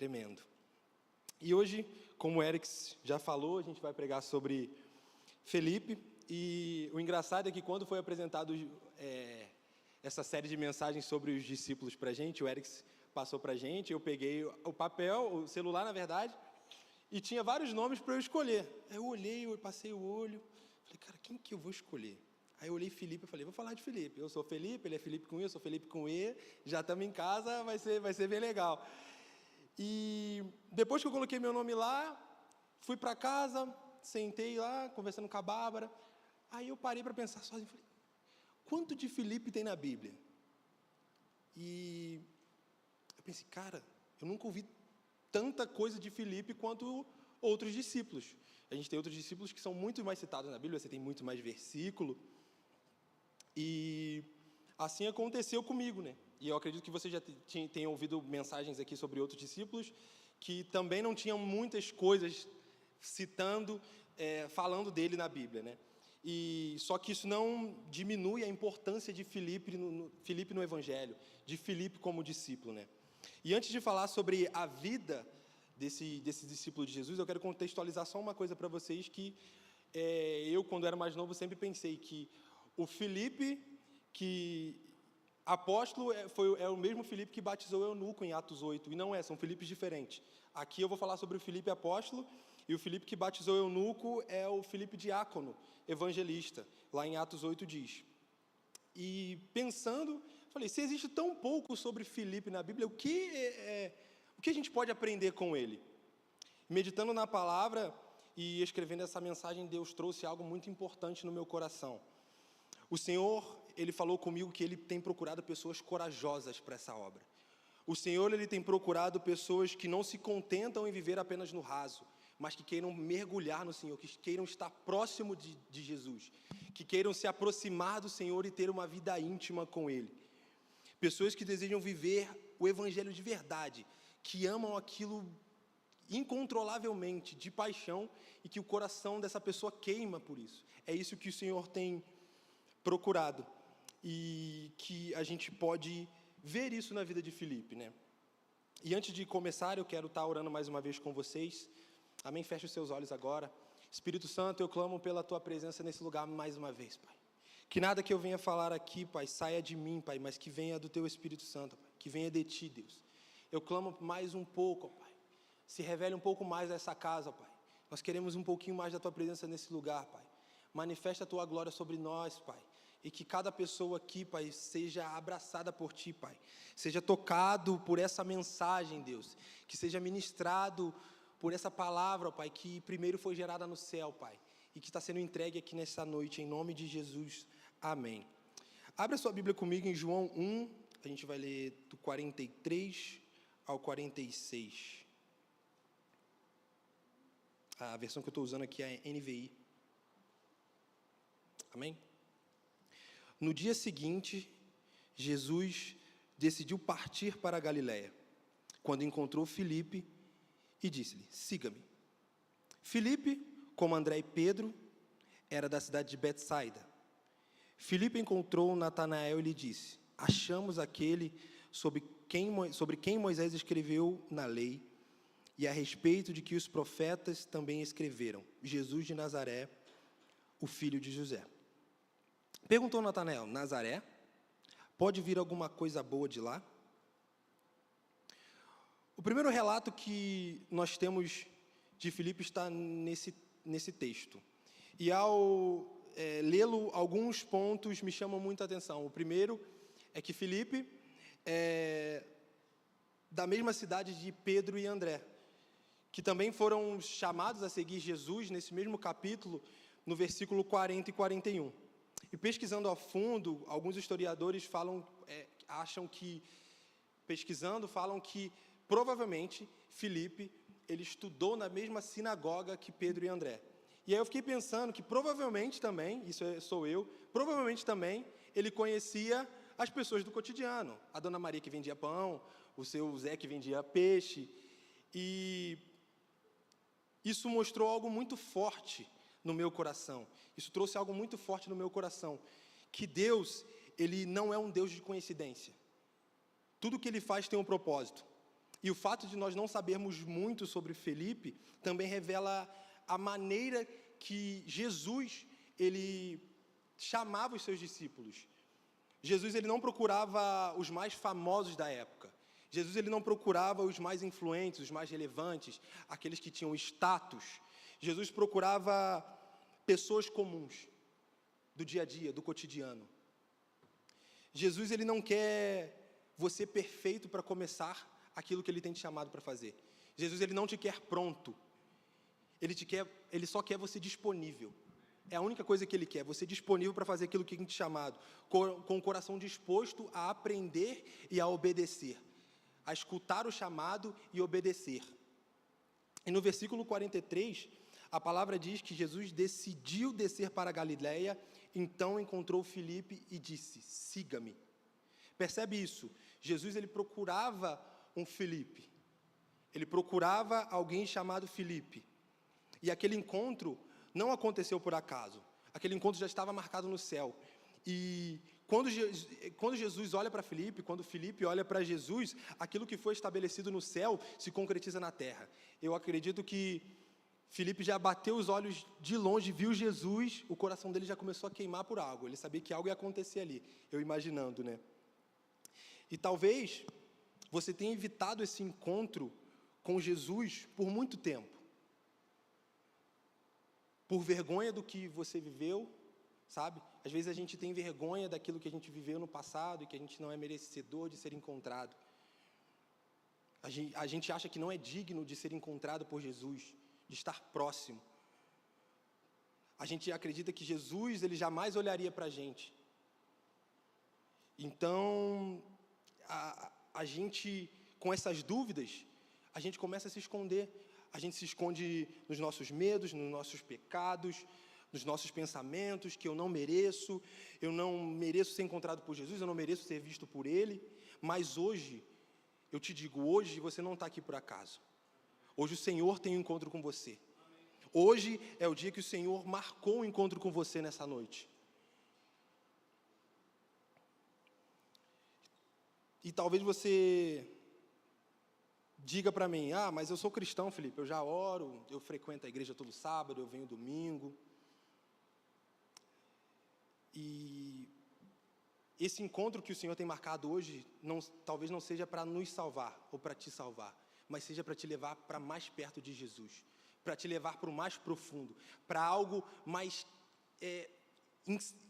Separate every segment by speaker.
Speaker 1: Tremendo. E hoje, como o Eric já falou, a gente vai pregar sobre Felipe. E o engraçado é que quando foi apresentado essa série de mensagens sobre os discípulos para a gente, o Eric passou para a gente, eu peguei o papel, o celular, na verdade, e tinha vários nomes para eu escolher. Aí eu olhei, eu passei o olho, falei, cara, quem que eu vou escolher? Aí eu olhei Felipe e falei, vou falar de Felipe. Eu sou Felipe, ele é Felipe com I, eu sou Felipe com E, já estamos em casa, vai ser bem legal. E depois que eu coloquei meu nome lá, fui para casa, sentei lá, conversando com a Bárbara, aí eu parei para pensar sozinho, falei, quanto de Felipe tem na Bíblia? E eu pensei, cara, eu nunca ouvi tanta coisa de Felipe quanto outros discípulos. A gente tem outros discípulos que são muito mais citados na Bíblia, você tem muito mais versículo. E assim aconteceu comigo, né? E eu acredito que você já tenha ouvido mensagens aqui sobre outros discípulos que também não tinham muitas coisas citando, falando dele na Bíblia, né? E só que isso não diminui a importância de Felipe no Evangelho, de Felipe como discípulo, né? E antes de falar sobre a vida desse discípulo de Jesus, eu quero contextualizar só uma coisa para vocês que eu, quando era mais novo, sempre pensei que o Felipe, que apóstolo, é o mesmo Felipe que batizou o eunuco em Atos 8, e não são Filipes diferentes. Aqui eu vou falar sobre o Felipe apóstolo, e o Felipe que batizou o eunuco é o Felipe diácono, evangelista, lá em Atos 8 diz. E pensando, falei, se existe tão pouco sobre Felipe na Bíblia, o que a gente pode aprender com ele? Meditando na palavra e escrevendo essa mensagem, Deus trouxe algo muito importante no meu coração. O Senhor, Ele falou comigo que Ele tem procurado pessoas corajosas para essa obra. O Senhor, Ele tem procurado pessoas que não se contentam em viver apenas no raso, mas que queiram mergulhar no Senhor, que queiram estar próximo de Jesus, que queiram se aproximar do Senhor e ter uma vida íntima com Ele. Pessoas que desejam viver o Evangelho de verdade, que amam aquilo incontrolavelmente, de paixão, e que o coração dessa pessoa queima por isso. É isso que o Senhor tem procurado, e que a gente pode ver isso na vida de Felipe, né? E antes de começar, eu quero estar orando mais uma vez com vocês. Amém? Feche os seus olhos agora. Espírito Santo, eu clamo pela Tua presença nesse lugar mais uma vez, Pai. Que nada que eu venha falar aqui, Pai, saia de mim, Pai, mas que venha do Teu Espírito Santo, Pai, que venha de Ti, Deus. Eu clamo mais um pouco, Pai. Se revele um pouco mais dessa casa, Pai. Nós queremos um pouquinho mais da Tua presença nesse lugar, Pai. Manifesta a Tua glória sobre nós, Pai. E que cada pessoa aqui, Pai, seja abraçada por Ti, Pai. Seja tocado por essa mensagem, Deus. Que seja ministrado por essa palavra, Pai, que primeiro foi gerada no céu, Pai. E que está sendo entregue aqui nessa noite, em nome de Jesus. Amém. Abra sua Bíblia comigo em João 1. A gente vai ler do 43 ao 46. A versão que eu estou usando aqui é a NVI. Amém? No dia seguinte, Jesus decidiu partir para a Galiléia, quando encontrou Filipe e disse-lhe, siga-me. Filipe, como André e Pedro, era da cidade de Betsaida. Filipe encontrou Natanael e lhe disse, achamos aquele sobre quem Moisés escreveu na lei, e a respeito de que os profetas também escreveram, Jesus de Nazaré, o filho de José. Perguntou Natanael, Nazaré? Pode vir alguma coisa boa de lá? O primeiro relato que nós temos de Filipe está nesse texto. E ao lê-lo, alguns pontos me chamam muita atenção. O primeiro é que Filipe é da mesma cidade de Pedro e André, que também foram chamados a seguir Jesus nesse mesmo capítulo, no versículo 40 e 41. E pesquisando a fundo, alguns historiadores acham que provavelmente Filipe, ele estudou na mesma sinagoga que Pedro e André. E aí eu fiquei pensando que provavelmente também, provavelmente também ele conhecia as pessoas do cotidiano. A dona Maria que vendia pão, o seu Zé que vendia peixe. E isso mostrou algo muito forte no meu coração. Isso trouxe algo muito forte no meu coração. Que Deus, Ele não é um Deus de coincidência. Tudo que Ele faz tem um propósito. E o fato de nós não sabermos muito sobre Felipe também revela a maneira que Jesus, ele chamava os seus discípulos. Jesus, ele não procurava os mais famosos da época. Jesus, ele não procurava os mais influentes, os mais relevantes, aqueles que tinham status. Jesus procurava pessoas comuns, do dia a dia, do cotidiano. Jesus, ele não quer você perfeito para começar aquilo que ele tem te chamado para fazer. Jesus, ele não te quer pronto. Ele só quer você disponível. É a única coisa que ele quer, você disponível para fazer aquilo que ele tem te chamado, com o coração disposto a aprender e a obedecer, a escutar o chamado e obedecer. E no versículo 43, a palavra diz que Jesus decidiu descer para a Galileia, então encontrou Filipe e disse: siga-me. Percebe isso? Jesus, ele procurava um Filipe. Ele procurava alguém chamado Filipe. E aquele encontro não aconteceu por acaso. Aquele encontro já estava marcado no céu. E quando Jesus olha para Filipe, quando Filipe olha para Jesus, aquilo que foi estabelecido no céu se concretiza na terra. Eu acredito que Filipe já bateu os olhos de longe, viu Jesus, o coração dele já começou a queimar por algo. Ele sabia que algo ia acontecer ali, eu imaginando, né? E talvez você tenha evitado esse encontro com Jesus por muito tempo. Por vergonha do que você viveu, sabe? Às vezes a gente tem vergonha daquilo que a gente viveu no passado e que a gente não é merecedor de ser encontrado. A gente acha que não é digno de ser encontrado por Jesus, de estar próximo. A gente acredita que Jesus, ele jamais olharia para a gente. Então, a gente, com essas dúvidas, a gente começa a se esconder. A gente se esconde nos nossos medos, nos nossos pecados, nos nossos pensamentos, que eu não mereço ser encontrado por Jesus, eu não mereço ser visto por Ele. Mas hoje, eu te digo, hoje você não está aqui por acaso. Hoje o Senhor tem um encontro com você. Hoje é o dia que o Senhor marcou um encontro com você nessa noite. E talvez você diga para mim: mas eu sou cristão, Felipe, eu já oro, eu frequento a igreja todo sábado, eu venho domingo. E esse encontro que o Senhor tem marcado hoje, talvez não seja para nos salvar ou para te salvar, mas seja para te levar para mais perto de Jesus, para te levar para o mais profundo, para algo mais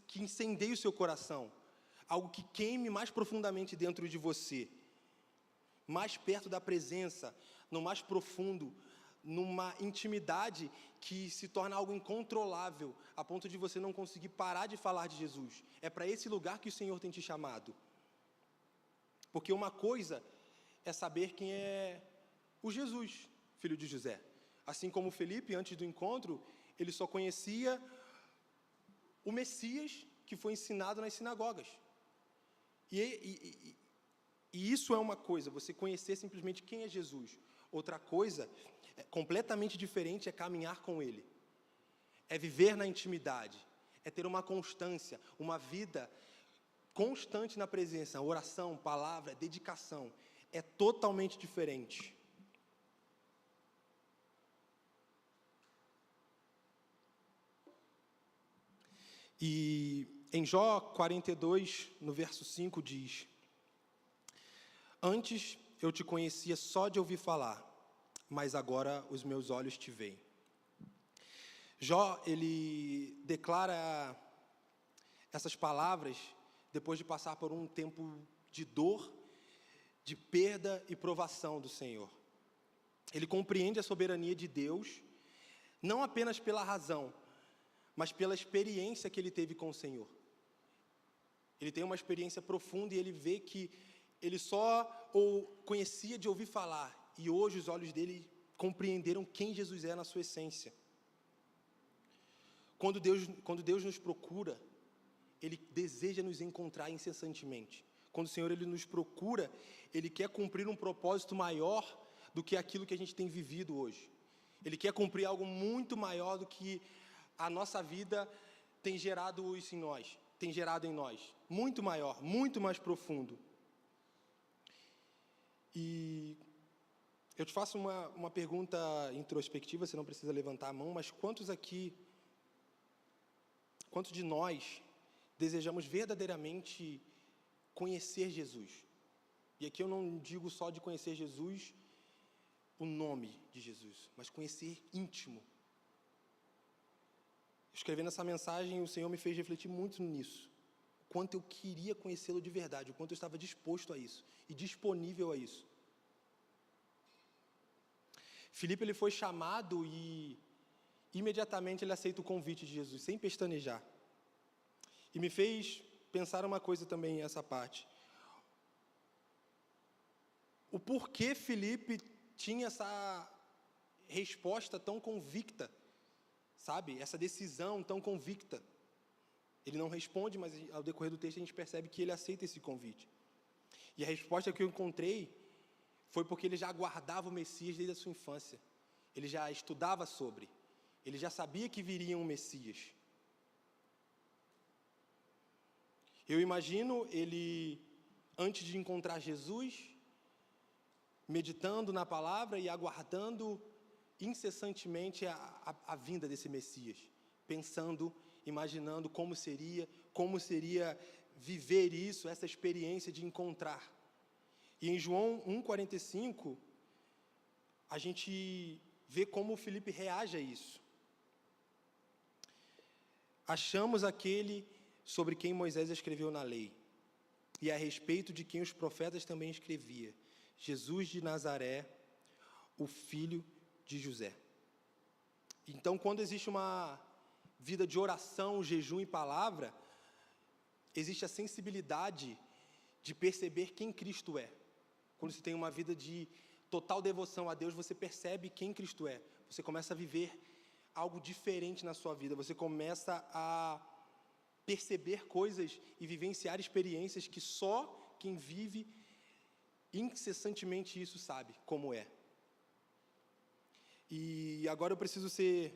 Speaker 1: que incendeie o seu coração, algo que queime mais profundamente dentro de você, mais perto da presença, no mais profundo, numa intimidade que se torna algo incontrolável, a ponto de você não conseguir parar de falar de Jesus. É para esse lugar que o Senhor tem te chamado. Porque uma coisa é saber quem é o Jesus, filho de José. Assim como Felipe, antes do encontro, ele só conhecia o Messias que foi ensinado nas sinagogas. E isso é uma coisa, você conhecer simplesmente quem é Jesus. Outra coisa, completamente diferente, é caminhar com Ele. É viver na intimidade. É ter uma constância, uma vida constante na presença, oração, palavra, dedicação. É totalmente diferente. E em Jó 42, no verso 5, diz: antes eu te conhecia só de ouvir falar, mas agora os meus olhos te veem. Jó, ele declara essas palavras depois de passar por um tempo de dor, de perda e provação do Senhor. Ele compreende a soberania de Deus, não apenas pela razão, mas pela experiência que ele teve com o Senhor. Ele tem uma experiência profunda e ele vê que ele só conhecia de ouvir falar, e hoje os olhos dele compreenderam quem Jesus é na sua essência. Quando Deus nos procura, Ele deseja nos encontrar incessantemente. Quando o Senhor ele nos procura, Ele quer cumprir um propósito maior do que aquilo que a gente tem vivido hoje. Ele quer cumprir algo muito maior do que a nossa vida tem gerado isso em nós, tem gerado em nós. Muito maior, muito mais profundo. E Eu te faço uma pergunta introspectiva, você não precisa levantar a mão, mas quantos de nós desejamos verdadeiramente conhecer Jesus? E aqui eu não digo só de conhecer Jesus, o nome de Jesus, mas conhecer íntimo. Escrevendo essa mensagem, o Senhor me fez refletir muito nisso. O quanto eu queria conhecê-lo de verdade, o quanto eu estava disposto a isso e disponível a isso. Filipe, ele foi chamado e imediatamente ele aceita o convite de Jesus, sem pestanejar. E me fez pensar uma coisa também essa parte. O porquê Filipe tinha essa resposta tão convicta, sabe? Essa decisão tão convicta. Ele não responde, mas ao decorrer do texto a gente percebe que ele aceita esse convite. E a resposta que eu encontrei foi porque ele já aguardava o Messias desde a sua infância. Ele já estudava sobre. Ele já sabia que viria um Messias. Eu imagino ele, antes de encontrar Jesus, meditando na palavra e aguardando incessantemente a vinda desse Messias. Pensando, imaginando como seria viver isso, essa experiência de encontrar. E em João 1,45, a gente vê como o Filipe reage a isso. Achamos aquele sobre quem Moisés escreveu na lei, e a respeito de quem os profetas também escrevia, Jesus de Nazaré, o filho de José. Então, quando existe uma vida de oração, jejum e palavra, existe a sensibilidade de perceber quem Cristo é. Quando você tem uma vida de total devoção a Deus, você percebe quem Cristo é. Você começa a viver algo diferente na sua vida. Você começa a perceber coisas e vivenciar experiências que só quem vive incessantemente isso sabe como é. E agora eu preciso ser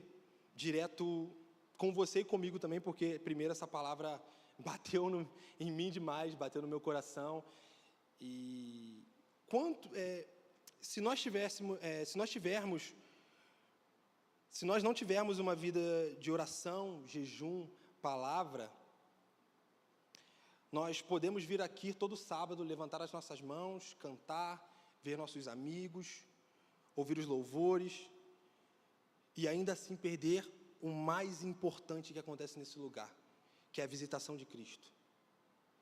Speaker 1: direto com você e comigo também, porque primeiro essa palavra bateu em mim demais, bateu no meu coração. E se nós não tivermos uma vida de oração, jejum, palavra, nós podemos vir aqui todo sábado, levantar as nossas mãos, cantar, ver nossos amigos, ouvir os louvores, e ainda assim perder o mais importante que acontece nesse lugar, que é a visitação de Cristo.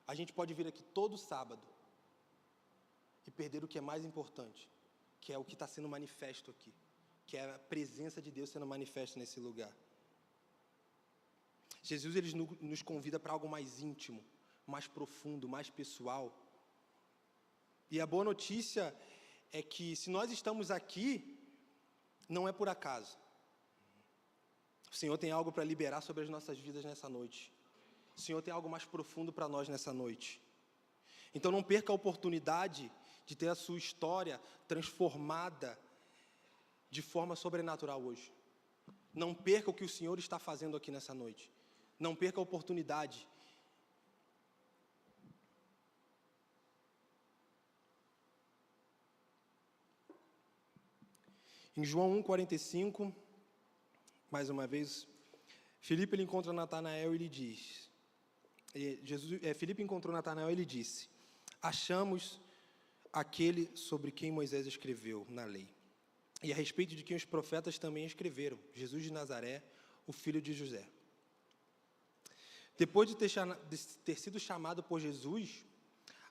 Speaker 1: A gente pode vir aqui todo sábado e perder o que é mais importante, que é o que está sendo manifesto aqui, que é a presença de Deus sendo manifesta nesse lugar. Jesus, ele nos convida para algo mais íntimo, mais profundo, mais pessoal. E a boa notícia é que se nós estamos aqui, não é por acaso. O Senhor tem algo para liberar sobre as nossas vidas nessa noite. O Senhor tem algo mais profundo para nós nessa noite. Então não perca a oportunidade de ter a sua história transformada de forma sobrenatural hoje. Não perca o que o Senhor está fazendo aqui nessa noite. Não perca a oportunidade. Em João 1,45, mais uma vez, Filipe ele encontra Natanael e lhe diz, Filipe encontrou Natanael e lhe disse: achamos aquele sobre quem Moisés escreveu na lei, e a respeito de quem os profetas também escreveram, Jesus de Nazaré, o filho de José. Depois de ter sido chamado por Jesus,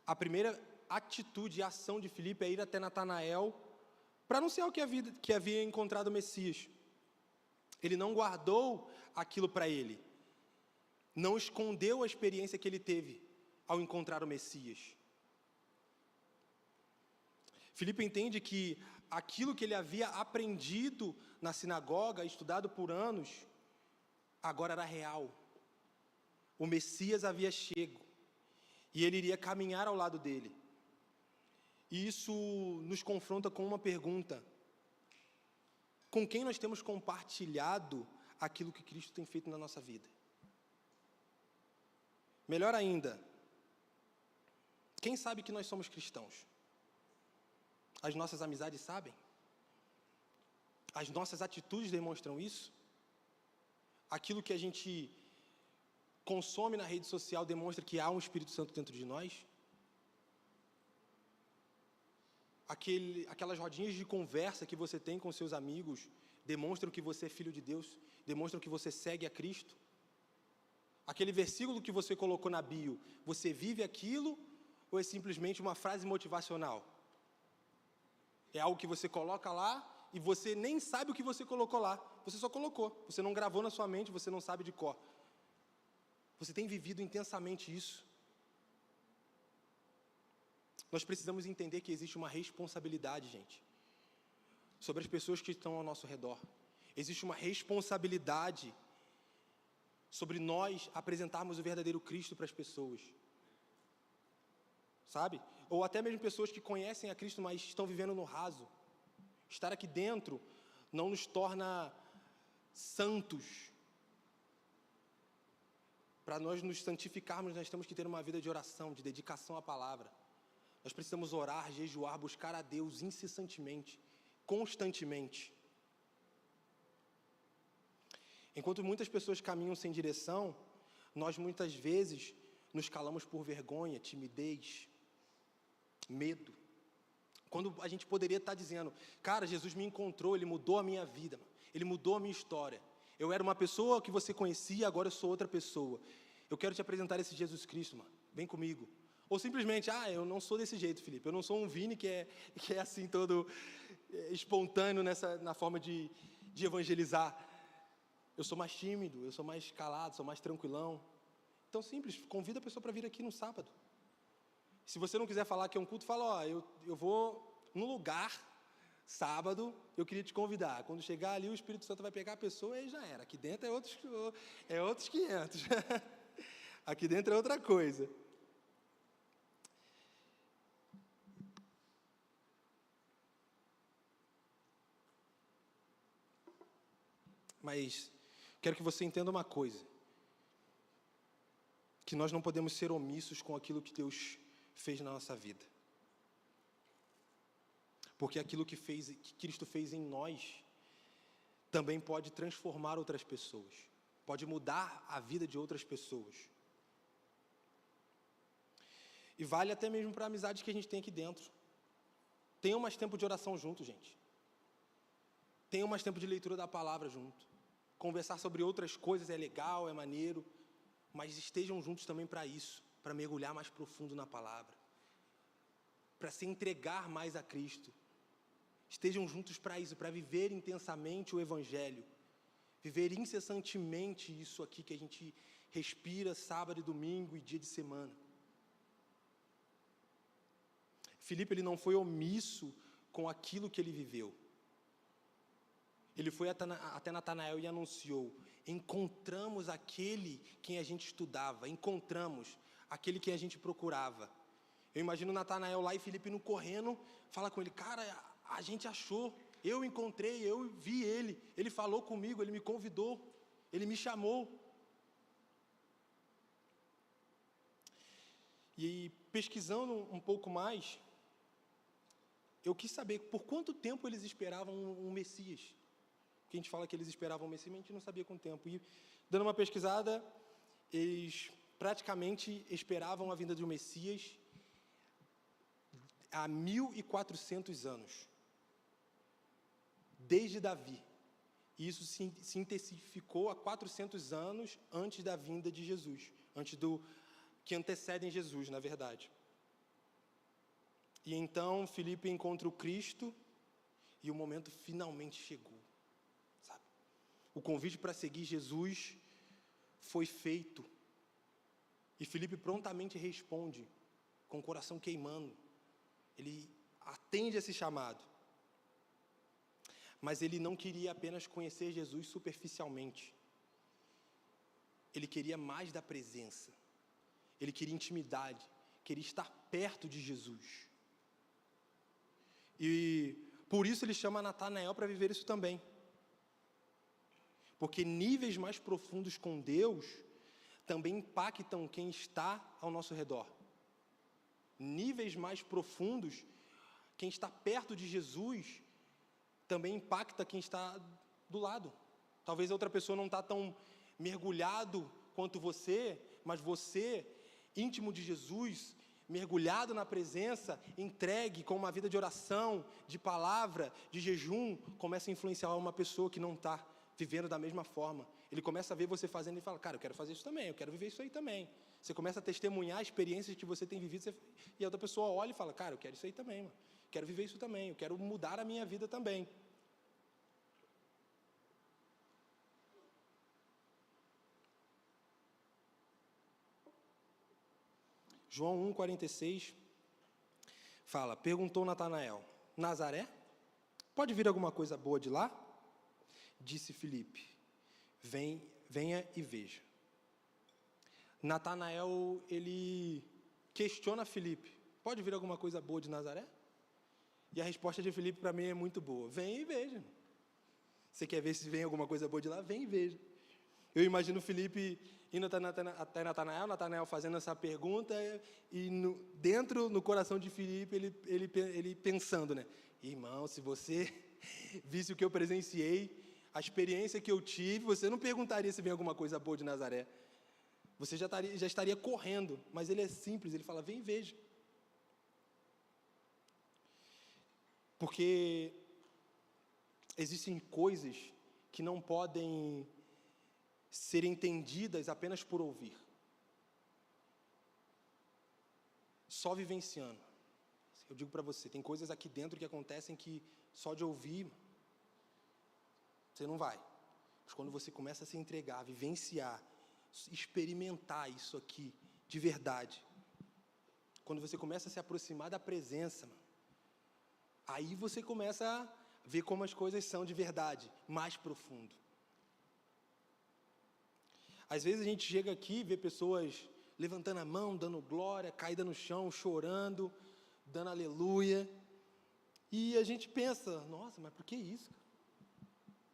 Speaker 1: a primeira atitude e ação de Filipe é ir até Natanael para anunciar que havia encontrado o Messias. Ele não guardou aquilo para ele, não escondeu a experiência que ele teve ao encontrar o Messias. Filipe entende que aquilo que ele havia aprendido na sinagoga, estudado por anos, agora era real. O Messias havia chego e ele iria caminhar ao lado dele. E isso nos confronta com uma pergunta: com quem nós temos compartilhado aquilo que Cristo tem feito na nossa vida? Melhor ainda, quem sabe que nós somos cristãos? As nossas amizades sabem? As nossas atitudes demonstram isso? Aquilo que a gente consome na rede social demonstra que há um Espírito Santo dentro de nós? Aquelas rodinhas de conversa que você tem com seus amigos demonstram que você é filho de Deus? Demonstram que você segue a Cristo? Aquele versículo que você colocou na bio, você vive aquilo ou é simplesmente uma frase motivacional? É algo que você coloca lá e você nem sabe o que você colocou lá. Você só colocou. Você não gravou na sua mente, você não sabe de cor. Você tem vivido intensamente isso. Nós precisamos entender que existe uma responsabilidade, gente, sobre as pessoas que estão ao nosso redor. Existe uma responsabilidade sobre nós apresentarmos o verdadeiro Cristo para as pessoas. Sabe? Ou até mesmo pessoas que conhecem a Cristo, mas estão vivendo no raso. Estar aqui dentro não nos torna santos. Para nós nos santificarmos, nós temos que ter uma vida de oração, de dedicação à palavra. Nós precisamos orar, jejuar, buscar a Deus incessantemente, constantemente. Enquanto muitas pessoas caminham sem direção, nós muitas vezes nos calamos por vergonha, timidez, medo. Quando a gente poderia estar dizendo, cara, Jesus me encontrou, Ele mudou a minha vida, Ele mudou a minha história. Eu era uma pessoa que você conhecia, agora eu sou outra pessoa. Eu quero te apresentar esse Jesus Cristo, mano. Vem comigo. Ou simplesmente, eu não sou desse jeito, Felipe. Eu não sou um Vini que é assim todo espontâneo na forma de evangelizar. Eu sou mais tímido, eu sou mais calado, sou mais tranquilão. Então, simples, convida a pessoa para vir aqui no sábado. Se você não quiser falar que é um culto, fala, eu vou num lugar, sábado, eu queria te convidar. Quando chegar ali, o Espírito Santo vai pegar a pessoa e já era. Aqui dentro é outros 500. Aqui dentro é outra coisa. Mas quero que você entenda uma coisa. Que nós não podemos ser omissos com aquilo que Deus fez na nossa vida. Porque aquilo que Cristo fez em nós também pode transformar outras pessoas. Pode mudar a vida de outras pessoas. E vale até mesmo para a amizade que a gente tem aqui dentro. Tenham mais tempo de oração junto, gente. Tenham mais tempo de leitura da palavra junto. Conversar sobre outras coisas é legal, é maneiro, mas estejam juntos também para isso, para mergulhar mais profundo na palavra, para se entregar mais a Cristo. Estejam juntos para isso, para viver intensamente o Evangelho, viver incessantemente isso aqui que a gente respira sábado e domingo e dia de semana. Filipe, ele não foi omisso com aquilo que ele viveu. Ele foi até Natanael e anunciou, encontramos aquele quem a gente estudava, encontramos aquele quem a gente procurava. Eu imagino Natanael lá e Filipe indo correndo, fala com ele, cara, a gente achou, eu encontrei, eu vi ele falou comigo, ele me convidou, ele me chamou. E pesquisando um pouco mais, eu quis saber por quanto tempo eles esperavam um Messias. Porque a gente fala que eles esperavam um Messias, mas a gente não sabia quanto tempo. E dando uma pesquisada, eles praticamente esperavam a vinda de um Messias há 1400 anos. Desde Davi. E isso se intensificou há 400 anos antes da vinda de Jesus. Que antecedem Jesus, na verdade. E então, Filipe encontra o Cristo e o momento finalmente chegou. Sabe? O convite para seguir Jesus foi feito. E Filipe prontamente responde, com o coração queimando. Ele atende esse chamado. Mas ele não queria apenas conhecer Jesus superficialmente. Ele queria mais da presença. Ele queria intimidade. Queria estar perto de Jesus. E por isso ele chama Natanael para viver isso também. Porque níveis mais profundos com Deus também impactam quem está ao nosso redor. Níveis mais profundos, quem está perto de Jesus, também impacta quem está do lado. Talvez a outra pessoa não está tão mergulhado quanto você, mas você, íntimo de Jesus, mergulhado na presença, entregue com uma vida de oração, de palavra, de jejum, começa a influenciar uma pessoa que não está vivendo da mesma forma. Ele começa a ver você fazendo e fala, cara, eu quero fazer isso também, eu quero viver isso aí também. Você começa a testemunhar experiências que você tem vivido, e a outra pessoa olha e fala, cara, eu quero isso aí também, mano. Quero viver isso também, eu quero mudar a minha vida também. João 1,46 fala, perguntou Natanael, Nazaré? Pode vir alguma coisa boa de lá? Disse Filipe, venha e veja. Natanael, ele questiona Filipe, pode vir alguma coisa boa de Nazaré? E a resposta de Filipe para mim é muito boa, vem e veja. Você quer ver se vem alguma coisa boa de lá? Vem e veja. Eu imagino Filipe indo até Natanael fazendo essa pergunta, e dentro, no coração de Filipe, ele pensando, né? Irmão, se você visse o que eu presenciei, a experiência que eu tive, você não perguntaria se vem alguma coisa boa de Nazaré. Você já estaria correndo, mas ele é simples, ele fala, vem e veja. Porque existem coisas que não podem ser entendidas apenas por ouvir. Só vivenciando. Eu digo para você, tem coisas aqui dentro que acontecem que só de ouvir, você não vai. Mas quando você começa a se entregar, vivenciar, experimentar isso aqui, de verdade, quando você começa a se aproximar da presença, aí você começa a ver como as coisas são de verdade, mais profundo. Às vezes a gente chega aqui e vê pessoas levantando a mão, dando glória, caída no chão, chorando, dando aleluia. E a gente pensa, nossa, mas por que isso?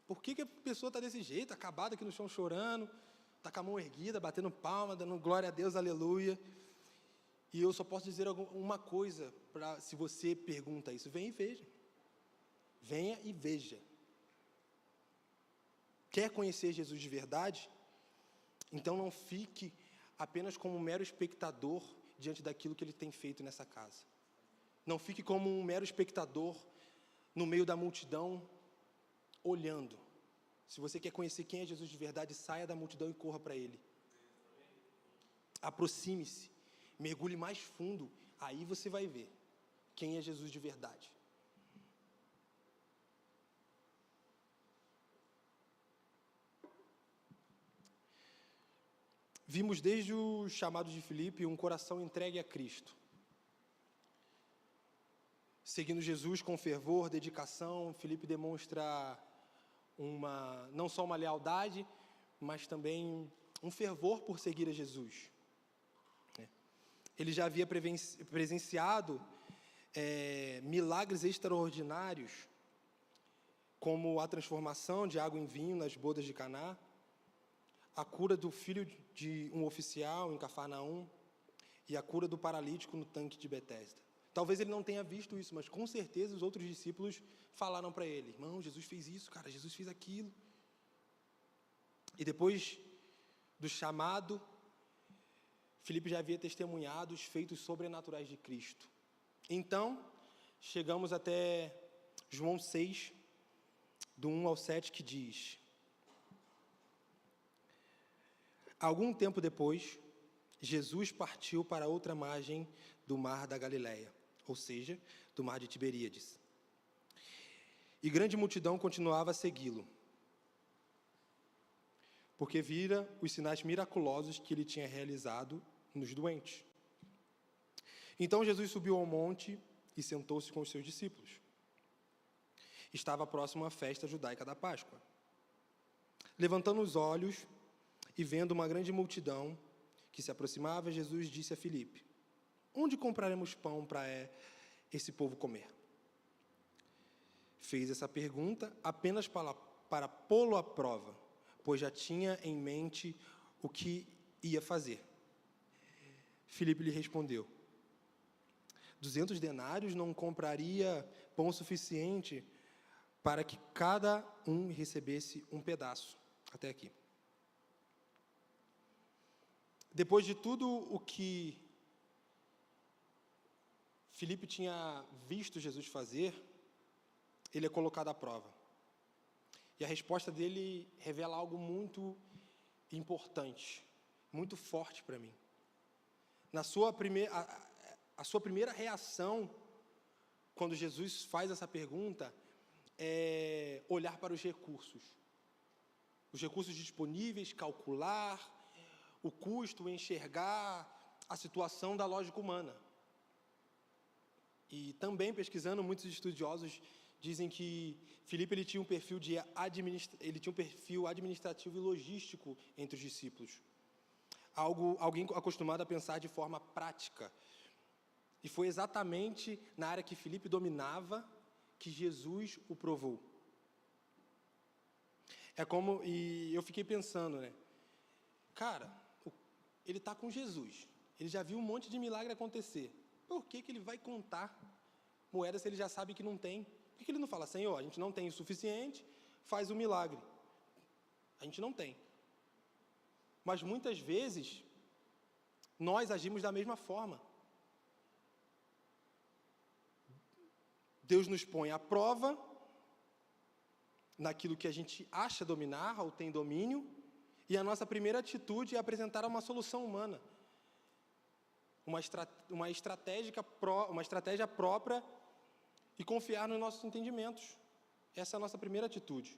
Speaker 1: Por que a pessoa está desse jeito, acabada aqui no chão chorando, está com a mão erguida, batendo palma, dando glória a Deus, aleluia. E eu só posso dizer uma coisa, se você pergunta isso, venha e veja. Venha e veja. Quer conhecer Jesus de verdade? Então não fique apenas como um mero espectador diante daquilo que ele tem feito nessa casa. Não fique como um mero espectador no meio da multidão, olhando. Se você quer conhecer quem é Jesus de verdade, saia da multidão e corra para ele. Aproxime-se, mergulhe mais fundo, aí você vai ver quem é Jesus de verdade. Vimos desde o chamado de Filipe um coração entregue a Cristo. Seguindo Jesus com fervor, dedicação, Filipe demonstra não só uma lealdade, mas também um fervor por seguir a Jesus. Ele já havia presenciado milagres extraordinários, como a transformação de água em vinho nas bodas de Caná, a cura do filho de um oficial em Cafarnaum e a cura do paralítico no tanque de Betesda. Talvez ele não tenha visto isso, mas com certeza os outros discípulos falaram para ele, irmão, Jesus fez isso, cara, Jesus fez aquilo. E depois do chamado, Filipe já havia testemunhado os feitos sobrenaturais de Cristo. Então, chegamos até João 6, do 1 ao 7, que diz: Algum tempo depois, Jesus partiu para outra margem do mar da Galileia, ou seja, do mar de Tiberíades. E grande multidão continuava a segui-lo, porque vira os sinais miraculosos que ele tinha realizado nos doentes. Então Jesus subiu ao monte e sentou-se com os seus discípulos. Estava próximo à festa judaica da Páscoa. Levantando os olhos e vendo uma grande multidão que se aproximava, Jesus disse a Filipe: Onde compraremos pão para esse povo comer? Fez essa pergunta apenas para pô-lo à prova, pois já tinha em mente o que ia fazer. Filipe lhe respondeu: 200 denários não compraria pão suficiente para que cada um recebesse um pedaço. Até aqui. Depois de tudo o que Filipe tinha visto Jesus fazer, ele é colocado à prova. E a resposta dele revela algo muito importante, muito forte para mim. A sua primeira reação, quando Jesus faz essa pergunta, é olhar para os recursos. Os recursos disponíveis, calcular o custo, enxergar a situação da lógica humana. E também, pesquisando, muitos estudiosos dizem que Filipe ele tinha um perfil administrativo e logístico entre os discípulos. Alguém acostumado a pensar de forma prática. E foi exatamente na área que Filipe dominava que Jesus o provou. E eu fiquei pensando, né? Cara, ele está com Jesus. Ele já viu um monte de milagre acontecer. Por que ele vai contar moeda se ele já sabe que não tem? Por que ele não fala, Senhor, a gente não tem o suficiente, faz um milagre? A gente não tem. Mas muitas vezes, nós agimos da mesma forma. Deus nos põe à prova naquilo que a gente acha dominar ou tem domínio, e a nossa primeira atitude é apresentar uma solução humana. Uma estratégia própria e confiar nos nossos entendimentos. Essa é a nossa primeira atitude.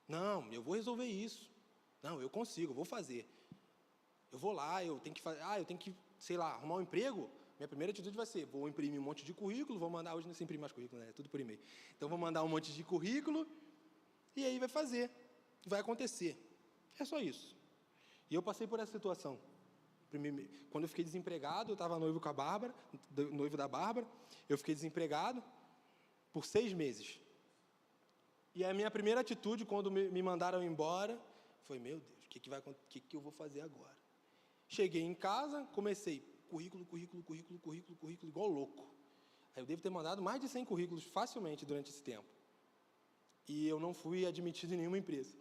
Speaker 1: Não, eu vou resolver isso. Não, eu consigo, eu vou fazer. Eu vou lá, eu tenho que, sei lá, arrumar um emprego. Minha primeira atitude vai ser, vou imprimir um monte de currículo, vou mandar, hoje não se imprime mais currículo, né? É tudo por e-mail. Então, vou mandar um monte de currículo e aí vai fazer, vai acontecer. É só isso. E eu passei por essa situação. Quando eu fiquei desempregado, eu estava noivo da Bárbara, eu fiquei desempregado por 6 meses. E a minha primeira atitude, quando me mandaram embora, foi, meu Deus, o que eu vou fazer agora? Cheguei em casa, comecei, currículo, igual louco. Aí eu devo ter mandado mais de 100 currículos facilmente durante esse tempo. E eu não fui admitido em nenhuma empresa.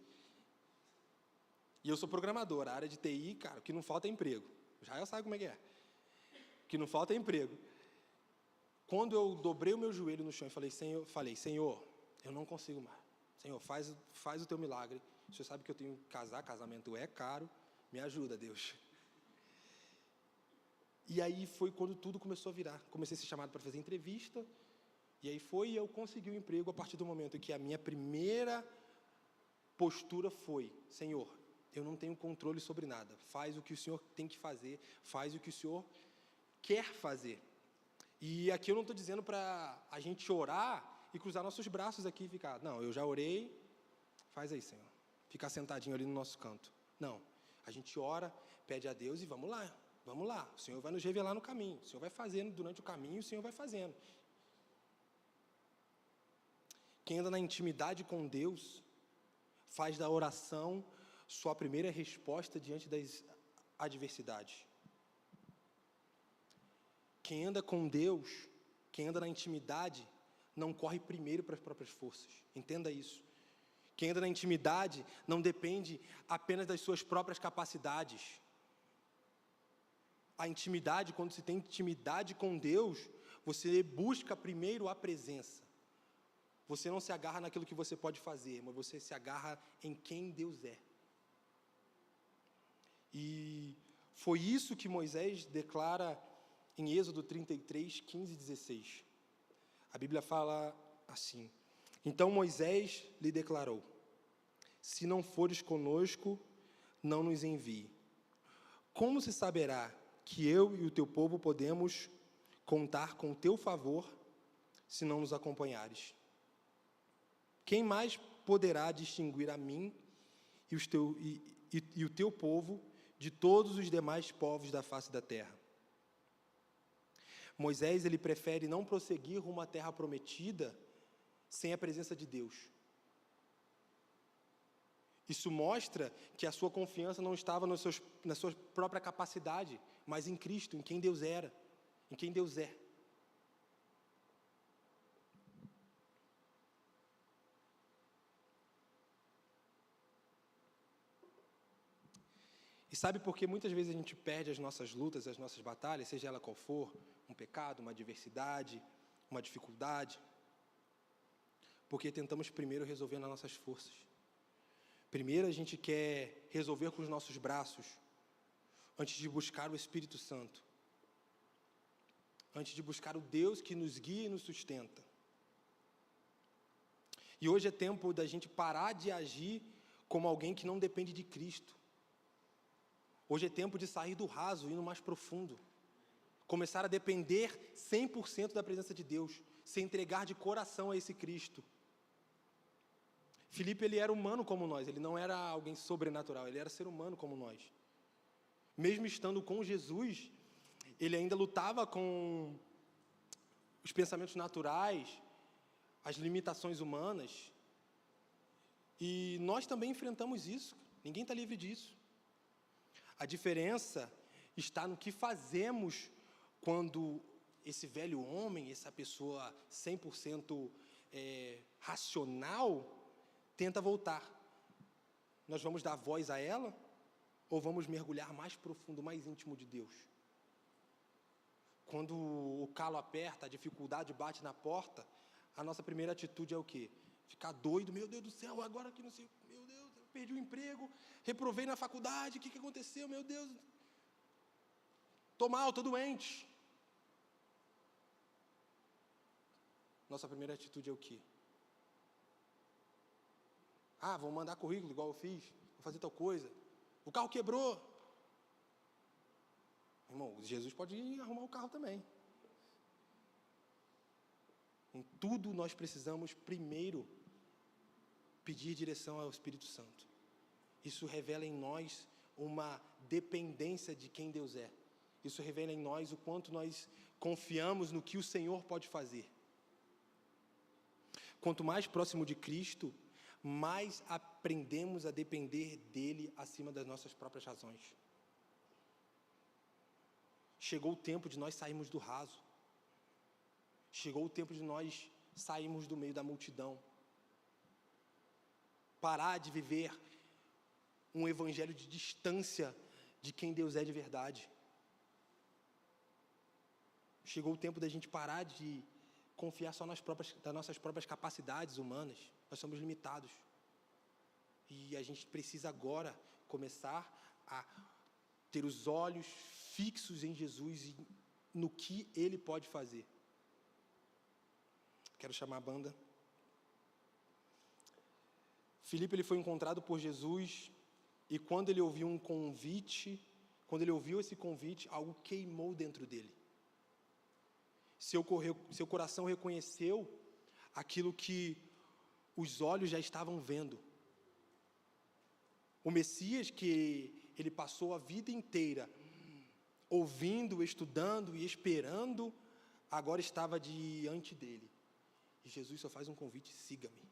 Speaker 1: E eu sou programador, a área de TI, cara, o que não falta é emprego. Já sabe como é que é. O que não falta é emprego. Quando eu dobrei o meu joelho no chão e falei, Senhor, eu não consigo mais. Senhor, faz o teu milagre. O Senhor sabe que eu tenho que casar, casamento é caro. Me ajuda, Deus. E aí foi quando tudo começou a virar. Comecei a ser chamado para fazer entrevista. E aí eu consegui o emprego a partir do momento em que a minha primeira postura foi, Senhor, eu não tenho controle sobre nada. Faz o que o Senhor tem que fazer. Faz o que o Senhor quer fazer. E aqui eu não estou dizendo para a gente orar e cruzar nossos braços aqui e ficar, não, eu já orei, faz aí, Senhor. Ficar sentadinho ali no nosso canto. Não, a gente ora, pede a Deus e vamos lá. O Senhor vai nos revelar no caminho. O Senhor vai fazendo durante o caminho, o Senhor vai fazendo. Quem anda na intimidade com Deus, faz da oração sua primeira resposta diante das adversidades. Quem anda com Deus, quem anda na intimidade, não corre primeiro para as próprias forças. Entenda isso. Quem anda na intimidade não depende apenas das suas próprias capacidades. A intimidade, quando se tem intimidade com Deus, você busca primeiro a presença. Você não se agarra naquilo que você pode fazer, mas você se agarra em quem Deus é. E foi isso que Moisés declara em Êxodo 33, 15 e 16. A Bíblia fala assim, então Moisés lhe declarou, se não fores conosco, não nos envie. Como se saberá que eu e o teu povo podemos contar com o teu favor, se não nos acompanhares? Quem mais poderá distinguir a mim e o teu povo de todos os demais povos da face da terra? Moisés, ele prefere não prosseguir rumo à terra prometida sem a presença de Deus. Isso mostra que a sua confiança não estava na sua própria capacidade, mas em Cristo, em quem Deus era, em quem Deus é. E sabe por que muitas vezes a gente perde as nossas lutas, as nossas batalhas, seja ela qual for, um pecado, uma adversidade, uma dificuldade? Porque tentamos primeiro resolver nas nossas forças. Primeiro a gente quer resolver com os nossos braços, antes de buscar o Espírito Santo. Antes de buscar o Deus que nos guia e nos sustenta. E hoje é tempo da gente parar de agir como alguém que não depende de Cristo. Hoje é tempo de sair do raso e ir no mais profundo. Começar a depender 100% da presença de Deus. Se entregar de coração a esse Cristo. Filipe, ele era humano como nós. Ele não era alguém sobrenatural. Ele era ser humano como nós. Mesmo estando com Jesus, ele ainda lutava com os pensamentos naturais, as limitações humanas. E nós também enfrentamos isso. Ninguém está livre disso. A diferença está no que fazemos quando esse velho homem, essa pessoa 100% racional, tenta voltar. Nós vamos dar voz a ela ou vamos mergulhar mais profundo, mais íntimo de Deus? Quando o calo aperta, a dificuldade bate na porta, a nossa primeira atitude é o quê? Ficar doido, meu Deus do céu, agora que não sei, meu Deus, eu perdi o emprego, reprovei na faculdade, o que aconteceu, meu Deus? Estou mal, estou doente. Nossa primeira atitude é o quê? Vou mandar currículo igual eu fiz, vou fazer tal coisa. O carro quebrou. Irmão, Jesus pode ir arrumar o carro também. Em tudo nós precisamos primeiro pedir direção ao Espírito Santo. Isso revela em nós uma dependência de quem Deus é. Isso revela em nós o quanto nós confiamos no que o Senhor pode fazer. Quanto mais próximo de Cristo, mais aprendemos a depender dele acima das nossas próprias razões. Chegou o tempo de nós sairmos do raso. Chegou o tempo de nós sairmos do meio da multidão. Parar de viver um evangelho de distância de quem Deus é de verdade. Chegou o tempo da gente parar de confiar só nas nossas próprias capacidades humanas. Nós somos limitados. E a gente precisa agora começar a ter os olhos fixos em Jesus e no que Ele pode fazer. Quero chamar a banda. Filipe, ele foi encontrado por Jesus e quando ele ouviu esse convite, algo queimou dentro dele. Seu coração reconheceu aquilo que os olhos já estavam vendo. O Messias que ele passou a vida inteira ouvindo, estudando e esperando, agora estava diante dele. E Jesus só faz um convite: siga-me.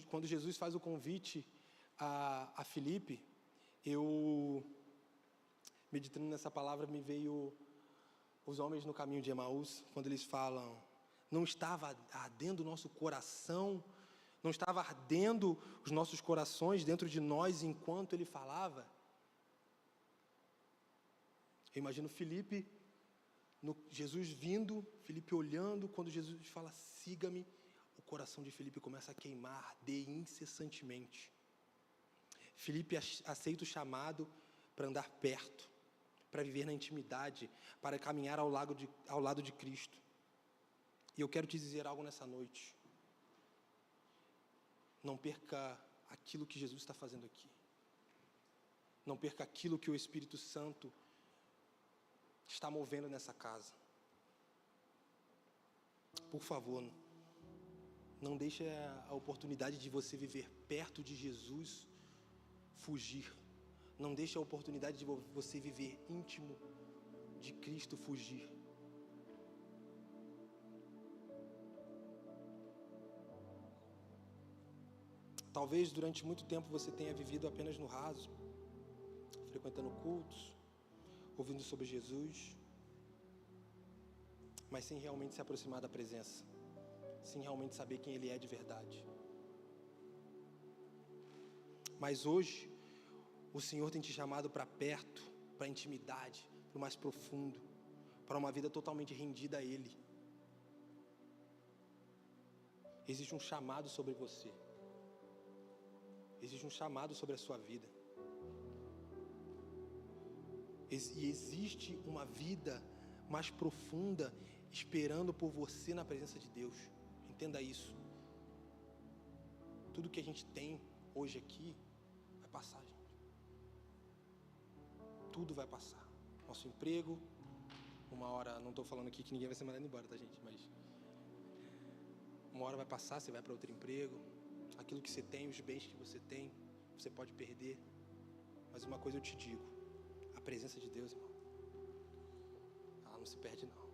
Speaker 1: Quando Jesus faz o convite a Filipe, eu, meditando nessa palavra, me veio os homens no caminho de Emaús, quando eles falam: não estava ardendo o nosso coração, não estava ardendo os nossos corações dentro de nós enquanto ele falava? Eu imagino Filipe, Jesus vindo, Filipe olhando, quando Jesus fala: siga-me, o coração de Filipe começa a queimar, arder incessantemente. Filipe aceita o chamado para andar perto, para viver na intimidade, para caminhar ao lado de Cristo. E eu quero te dizer algo nessa noite. Não perca aquilo que Jesus está fazendo aqui. Não perca aquilo que o Espírito Santo está movendo nessa casa. Por favor, não deixe a oportunidade de você viver perto de Jesus fugir. Não deixe a oportunidade de você viver íntimo de Cristo fugir. Talvez durante muito tempo você tenha vivido apenas no raso, frequentando cultos, ouvindo sobre Jesus, mas sem realmente se aproximar da presença, sem realmente saber quem Ele é de verdade. Mas hoje, o Senhor tem te chamado para perto, para a intimidade, para o mais profundo, para uma vida totalmente rendida a Ele. Existe um chamado sobre você. Existe um chamado sobre a sua vida. E existe uma vida mais profunda esperando por você na presença de Deus. Entenda isso. Tudo que a gente tem hoje aqui vai passar, gente. Tudo vai passar. Nosso emprego, uma hora, não estou falando aqui que ninguém vai ser mandado embora, tá, gente? Mas uma hora vai passar, você vai para outro emprego. Aquilo que você tem, os bens que você tem, você pode perder. Mas uma coisa eu te digo: a presença de Deus, irmão, ela não se perde, não.